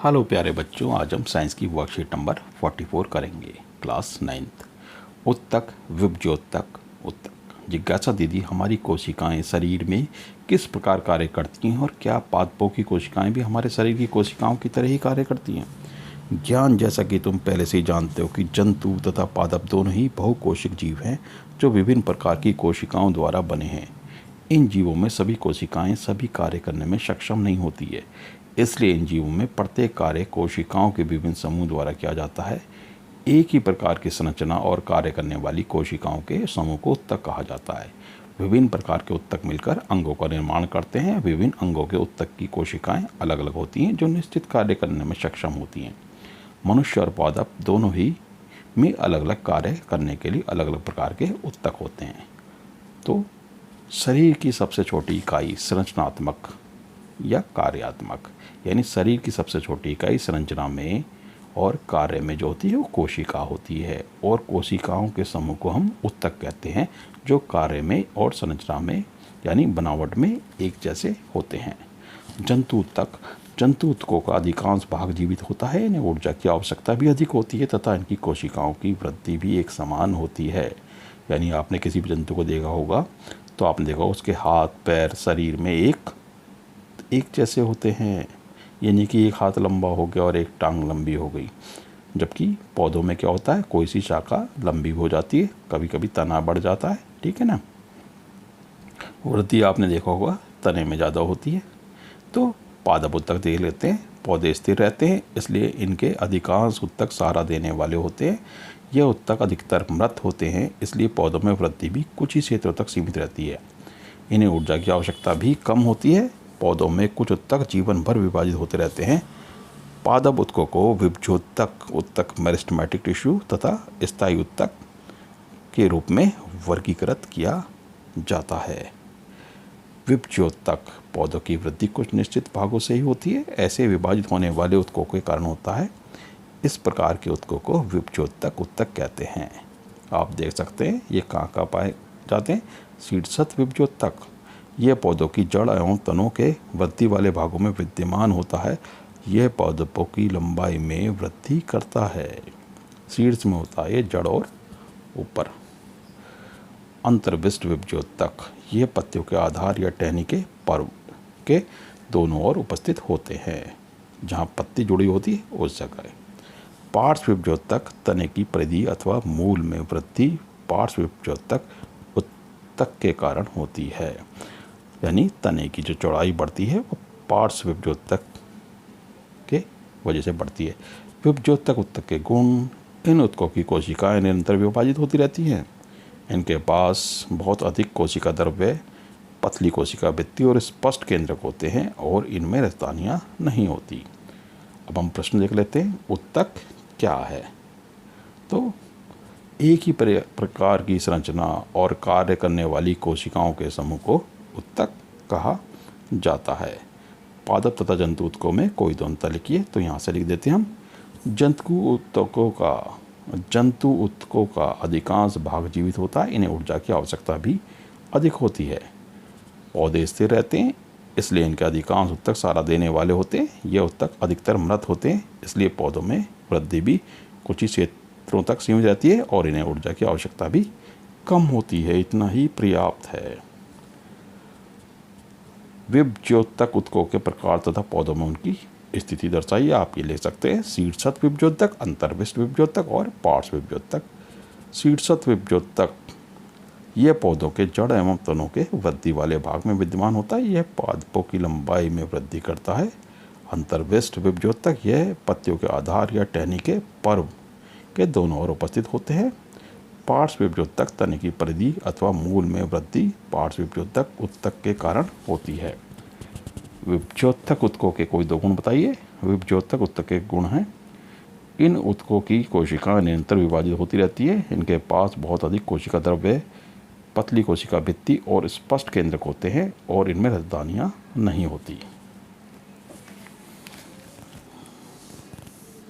Hello प्यारे बच्चों, आज हम साइंस की वर्कशीट नंबर 44 करेंगे। Class 9th। उत्तक, विभज्योतक, उत्तक। जिज्ञासा दीदी, हमारी कोशिकाएं शरीर में किस प्रकार कार्य करती हैं और क्या पादपों की कोशिकाएं भी हमारे शरीर की कोशिकाओं की तरह ही कार्य करती हैं? ज्ञान, जैसा कि तुम पहले से ही जानते हो कि जंतु तथा पादप दोनों ही बहुकोशिक जीव हैं जो विभिन्न प्रकार की कोशिकाओं द्वारा बने हैं। इन जीवों में सभी कोशिकाएं सभी कार्य करने में सक्षम नहीं होती है, इसलिए इन जीवों में प्रत्येक कार्य कोशिकाओं के विभिन्न समूह द्वारा किया जाता है। एक ही प्रकार की संरचना और कार्य करने वाली कोशिकाओं के समूह को उत्तक कहा जाता है। विभिन्न प्रकार के उत्तक मिलकर अंगों का निर्माण करते हैं। विभिन्न अंगों के उत्तक की कोशिकाएं अलग अलग होती हैं जो निश्चित कार्य करने में सक्षम होती हैं। मनुष्य और पादप दोनों ही में अलग अलग कार्य करने के लिए अलग अलग प्रकार के उत्तक होते हैं। तो शरीर की सबसे छोटी इकाई संरचनात्मक या कार्यात्मक, यानी शरीर की सबसे छोटी इकाई संरचना में और कार्य में जो होती है वो कोशिका होती है, और कोशिकाओं के समूह को हम उत्तक कहते हैं जो कार्य में और संरचना में यानी बनावट में एक जैसे होते हैं। जंतु उत्तक, जंतु उत्तकों का अधिकांश भाग जीवित होता है। इन्हें ऊर्जा की आवश्यकता भी अधिक होती है तथा इनकी कोशिकाओं की वृद्धि भी एक समान होती है। यानी आपने किसी भी जंतु को देखा होगा तो आपने देखा उसके हाथ पैर शरीर में एक जैसे होते हैं, यानी कि एक हाथ लंबा हो गया और एक टांग लंबी हो गई। जबकि पौधों में क्या होता है, कोई सी शाखा लंबी हो जाती है, कभी कभी तना बढ़ जाता है, ठीक है ना। वृद्धि आपने देखा होगा तने में ज़्यादा होती है। तो पादप उत्तक देख लेते हैं। पौधे स्थिर रहते हैं, इसलिए इनके अधिकांश उत्तक सहारा देने वाले होते हैं। यह उत्तक अधिकतर मृत होते हैं, इसलिए पौधों में वृद्धि भी कुछ ही क्षेत्रों तक सीमित रहती है। इन्हें ऊर्जा की आवश्यकता भी कम होती है। पौधों में कुछ उत्तक जीवन भर विभाजित होते रहते हैं। पादप उत्तकों को विभज्योतक, उत्तक मेरिस्टेमेटिक टिश्यू तथा स्थायी उत्तक के रूप में वर्गीकृत किया जाता है। विभज्योतक पौधों की वृद्धि कुछ निश्चित भागों से ही होती है। ऐसे विभाजित होने वाले उत्तकों के कारण होता है। इस प्रकार के उत्तकों को विभज्योतक उत्तक कहते हैं। आप देख सकते हैं ये कहाँ पाए जाते हैं। शीर्षस्थ विभज्योतक यह पौधों की जड़ एवं तनों के वृद्धि वाले भागों में विद्यमान होता है। यह पौधों की लंबाई में वृद्धि करता है। शीर्ष में होता है ये जड़ और ऊपर। अंतर्विष्ट विभज्योतक ये पत्तियों के आधार या टहनी के पर्व के दोनों ओर उपस्थित होते हैं। जहाँ पत्ती जुड़ी होती है उस जगह। पार्श्व विभज्योतक तने की परिधि अथवा मूल में वृद्धि पार्श्व विभज्योतक उत्तक के कारण होती है। यानी तने की जो चौड़ाई बढ़ती है वो पार्श्व विभज्योतक के वजह से बढ़ती है। विभज्योतक उत्तक के गुण, इन उत्तकों की कोशिकाएं निरंतर विभाजित होती रहती हैं। इनके पास बहुत अधिक कोशिका द्रव्य, पतली कोशिका भित्ति और स्पष्ट केंद्रक होते हैं और इनमें राजधानियाँ नहीं होती। अब हम प्रश्न देख लेते हैं, उत्तक क्या है। तो एक ही प्रकार की संरचना और कार्य करने वाली कोशिकाओं के समूह को उत्तक कहा जाता है। पादप तथा जंतु उत्तकों में कोई दो अंतर लिखिए। तो यहाँ से लिख देते हैं हम, जंतु उत्तकों का अधिकांश भाग जीवित होता है। इन्हें ऊर्जा की आवश्यकता भी अधिक होती है। पौधे स्थिर रहते हैं, इसलिए इनके अधिकांश उत्तक सहारा देने वाले होते हैं। ये उत्तक अधिकतर मृत होते हैं, इसलिए पौधों में वृद्धि भी कुछ ही क्षेत्रों तक सीमित रहती है और इन्हें ऊर्जा की आवश्यकता भी कम होती है। इतना ही पर्याप्त है। विभज्योतक उत्तकों के प्रकार तथा पौधों में उनकी स्थिति दर्शाइए। आप ये ले सकते हैं, शीर्षस्थ विभज्योतक, अंतर्विष्ट विभज्योतक और पार्श्व विभज्योतक। शीर्षस्थ विभज्योतक यह पौधों के जड़ एवं तनों के वृद्धि वाले भाग में विद्यमान होता है। यह पादपों की लंबाई में वृद्धि करता है। अंतर्विष्ट विभज्योतक यह पत्तियों के आधार या टहनी के पर्व के दोनों ओर उपस्थित होते हैं। पार्श्व विभज्योतक तने की परिधि अथवा मूल में वृद्धि पार्श्व विभज्योतक उत्तक के कारण होती है। विभज्योतक उत्तकों के कोई दो गुण बताइए। विभज्योतक उत्तक के गुण हैं, इन उत्तकों की कोशिकाएं निरंतर विभाजित होती रहती है। इनके पास बहुत अधिक कोशिका द्रव्य, पतली कोशिका भित्ति और स्पष्ट केंद्रक होते हैं और इनमें राजधानियाँ नहीं होती।